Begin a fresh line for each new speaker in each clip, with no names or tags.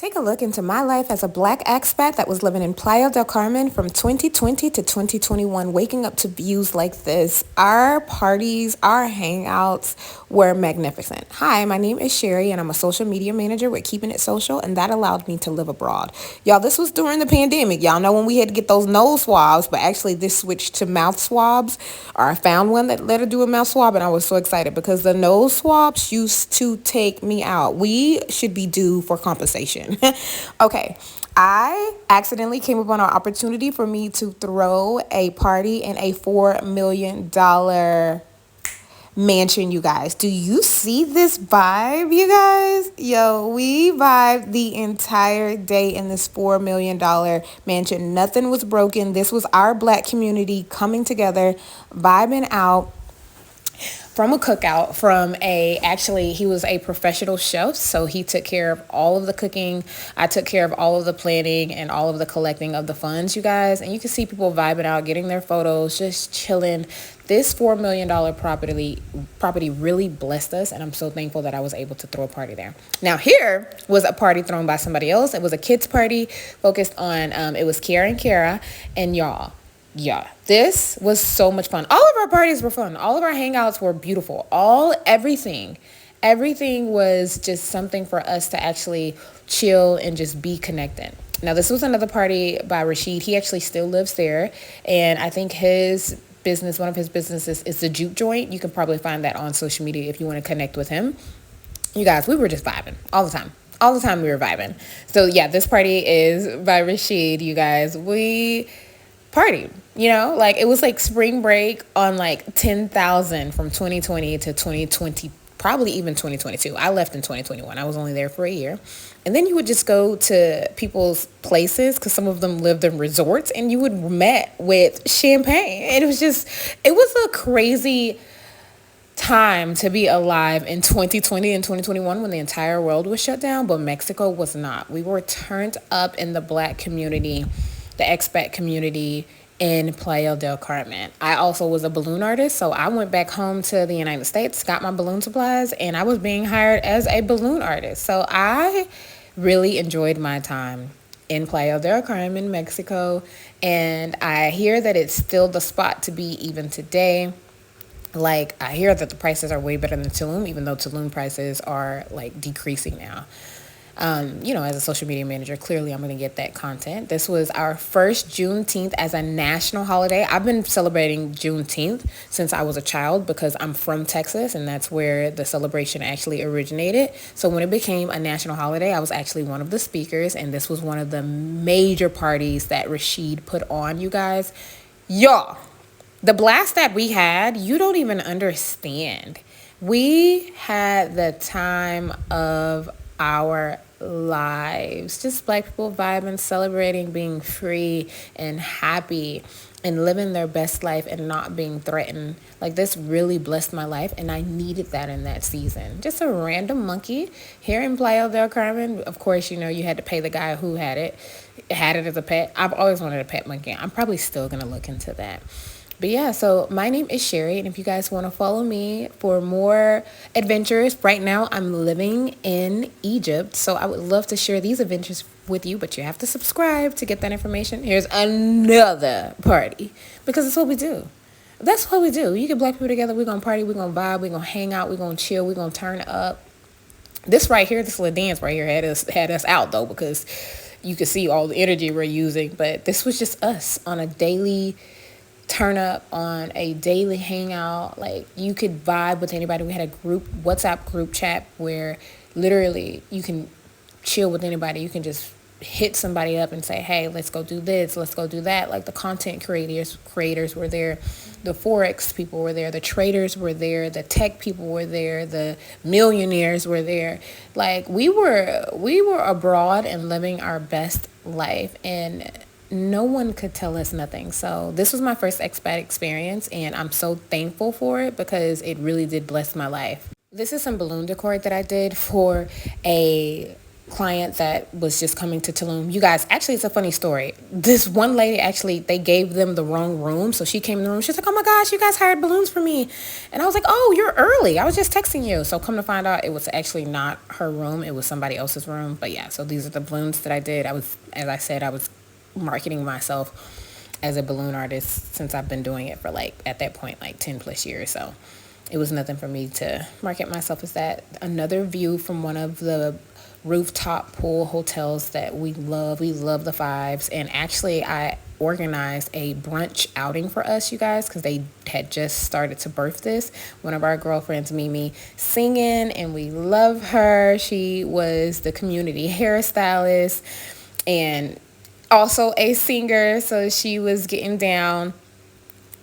Take a look into my life as a Black expat that was living in Playa del Carmen from 2020 to 2021, waking up to views like this. Our parties, our hangouts were magnificent. Hi, my name is Sherry, and I'm a social media manager with Keeping It Social, and that allowed me to live abroad. Y'all, this was during the pandemic. Y'all know when we had to get those nose swabs, but actually this switched to mouth swabs, or I found one that let her do a mouth swab, and I was so excited because the nose swabs used to take me out. We should be due for compensation. Okay, I accidentally came upon an opportunity for me to throw a party in a $4 million mansion, you guys. Do you see this vibe, you guys? Yo, we vibed the entire day in this $4 million mansion. Nothing was broken. This was our Black community coming together, vibing out from a cookout actually he was a professional chef, so he took care of all of the cooking. I took care of all of the planning and all of the collecting of the funds, you guys, and you can see people vibing out, getting their photos, just chilling. This $4 million property really blessed us, and I'm so thankful that I was able to throw a party there. Now, here was a party thrown by somebody else. It was a kids party focused on it was Kiara and Kara, and y'all, yeah, this was so much fun. All of our parties were fun. All of our hangouts were beautiful. Everything was just something for us to actually chill and just be connected. Now, this was another party by Rashid. He actually still lives there, and I think one of his businesses is the Juke Joint. You can probably find that on social media if you want to connect with him. You guys, we were just vibing all the time. All the time we were vibing. So yeah, this party is by Rashid, you guys. We partied, like it was like spring break on like 10,000 from 2020 to 2020, probably even 2022. I left in 2021. I was only there for a year. And then you would just go to people's places, because some of them lived in resorts, and you would met with champagne. And it was a crazy time to be alive in 2020 and 2021 when the entire world was shut down, but Mexico was not. We were turned up in the Black community, the expat community in Playa del Carmen. I also was a balloon artist, so I went back home to the United States, got my balloon supplies, and I was being hired as a balloon artist. So I really enjoyed my time in Playa del Carmen, Mexico, and I hear that it's still the spot to be even today. Like, I hear that the prices are way better than Tulum, even though Tulum prices are like decreasing now. As a social media manager, clearly I'm going to get that content. This was our first Juneteenth as a national holiday. I've been celebrating Juneteenth since I was a child because I'm from Texas, and that's where the celebration actually originated. So when it became a national holiday, I was actually one of the speakers, and this was one of the major parties that Rashid put on, you guys. Y'all, the blast that we had, you don't even understand. We had the time of our lives, just Black people vibing, celebrating, being free and happy and living their best life and not being threatened. Like, this really blessed my life, and I needed that in that season. Just a random monkey here in Playa del Carmen. Of course, you had to pay the guy who had it as a pet. I've always wanted a pet monkey. I'm probably still gonna look into that. But yeah, so my name is Sherry, and if you guys want to follow me for more adventures, right now I'm living in Egypt, so I would love to share these adventures with you, but you have to subscribe to get that information. Here's another party, because that's what we do. That's what we do. You get Black people together, we're going to party, we're going to vibe, we're going to hang out, we're going to chill, we're going to turn up. This right here, this little dance right here had us out, though, because you could see all the energy we're using, but this was just us on a daily turn up, on a daily hangout. Like, you could vibe with anybody. We had a WhatsApp group chat where literally you can chill with anybody. You can just hit somebody up and say, hey, let's go do this, let's go do that. Like, the content creators were there, the Forex people were there, the traders were there, the tech people were there, the millionaires were there. Like, we were abroad and living our best life, and no one could tell us nothing. So this was my first expat experience, and I'm so thankful for it because it really did bless my life. This is some balloon decor that I did for a client that was just coming to Tulum. You guys, actually, it's a funny story. This one lady, actually, they gave them the wrong room. So she came in the room. She's like, oh my gosh, you guys hired balloons for me. And I was like, oh, you're early. I was just texting you. So come to find out, it was actually not her room. It was somebody else's room. But yeah, so these are the balloons that I did. As I said, I was marketing myself as a balloon artist since I've been doing it for at that point, 10 plus years. So it was nothing for me to market myself as that. Another view from one of the rooftop pool hotels that we love. We love the Fives. And actually, I organized a brunch outing for us, you guys, because they had just started to birth this. One of our girlfriends, Mimi, singing, and we love her. She was the community hairstylist and also a singer. So she was getting down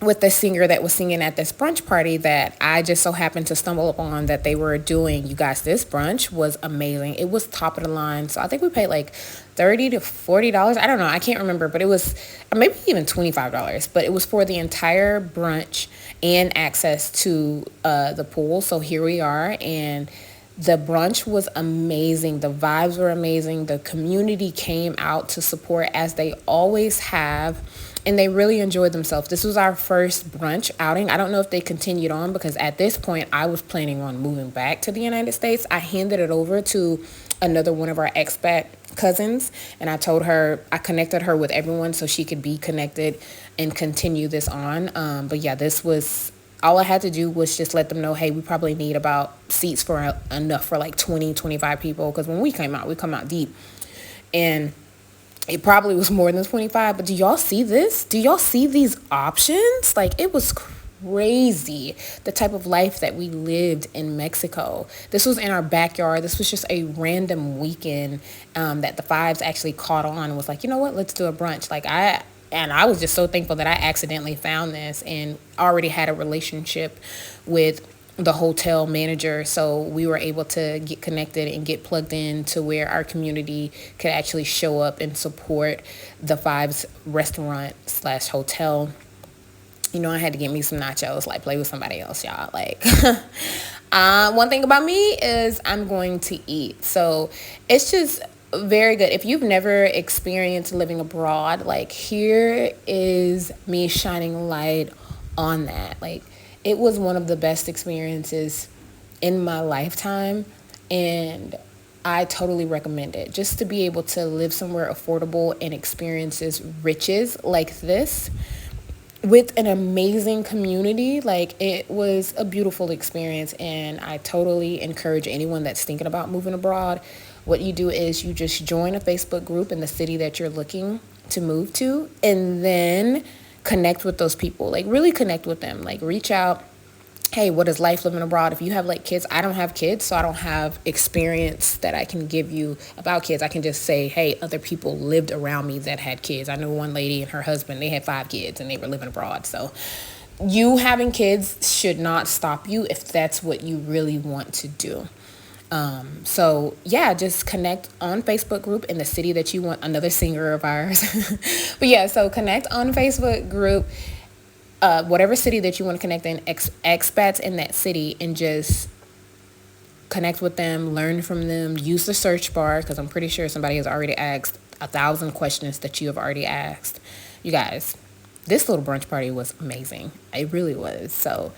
with the singer that was singing at this brunch party that I just so happened to stumble upon that they were doing. You guys, this brunch was amazing. It was top of the line. So I think we paid $30 to $40. I don't know. I can't remember, but it was maybe even $25. But it was for the entire brunch and access to the pool. So here we are. And the brunch was amazing. The vibes were amazing. The community came out to support as they always have. And they really enjoyed themselves. This was our first brunch outing. I don't know if they continued on because at this point I was planning on moving back to the United States. I handed it over to another one of our expat cousins and I told her, I connected her with everyone so she could be connected and continue this on. But yeah, this was, all I had to do was just let them know, hey, we probably need about seats for enough for 20, 25 people. Because when we come out deep. And it probably was more than 25, but do y'all see this? Do y'all see these options? It was crazy, the type of life that we lived in Mexico. This was in our backyard. This was just a random weekend that the Fives actually caught on and was like, you know what, let's do a brunch. I was just so thankful that I accidentally found this and already had a relationship with the hotel manager, so we were able to get connected and get plugged in to where our community could actually show up and support the Fives restaurant / hotel. You know, I had to get me some nachos, play with somebody else, y'all. One thing about me is I'm going to eat, so it's just very good. If you've never experienced living abroad, here is me shining light on that. It was one of the best experiences in my lifetime, and I totally recommend it. Just to be able to live somewhere affordable and experiences riches like this with an amazing community, it was a beautiful experience, and I totally encourage anyone that's thinking about moving abroad. What you do is you just join a Facebook group in the city that you're looking to move to, and then connect with those people. Really connect with them. Reach out. Hey, what is life living abroad? If you have kids, I don't have kids, so I don't have experience that I can give you about kids. I can just say, hey, other people lived around me that had kids. I know one lady and her husband, they had 5 kids and they were living abroad. So you having kids should not stop you if that's what you really want to do. So yeah, just connect on Facebook group in the city that you want, another singer of ours. But yeah, so connect on Facebook group, whatever city that you want to connect in, expats in that city, and just connect with them, learn from them, use the search bar, because I'm pretty sure somebody has already asked 1,000 questions that you have already asked. You guys, this little brunch party was amazing. It really was. So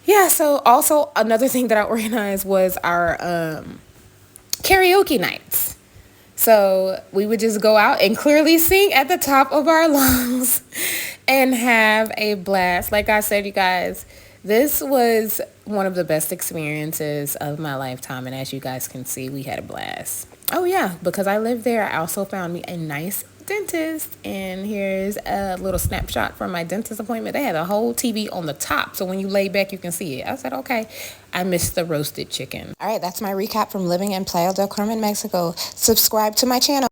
yeah, so also another thing that I organized was our karaoke nights. So we would just go out and clearly sing at the top of our lungs and have a blast. Like I said, you guys, this was one of the best experiences of my lifetime. And as you guys can see, we had a blast. Oh yeah, because I lived there, I also found me a nice dentist, and here's a little snapshot from my dentist appointment. They had a whole TV on the top, so when you lay back you can see it. I said, okay. I missed the roasted chicken. All right, that's my recap from living in Playa del Carmen, Mexico. Subscribe to my channel.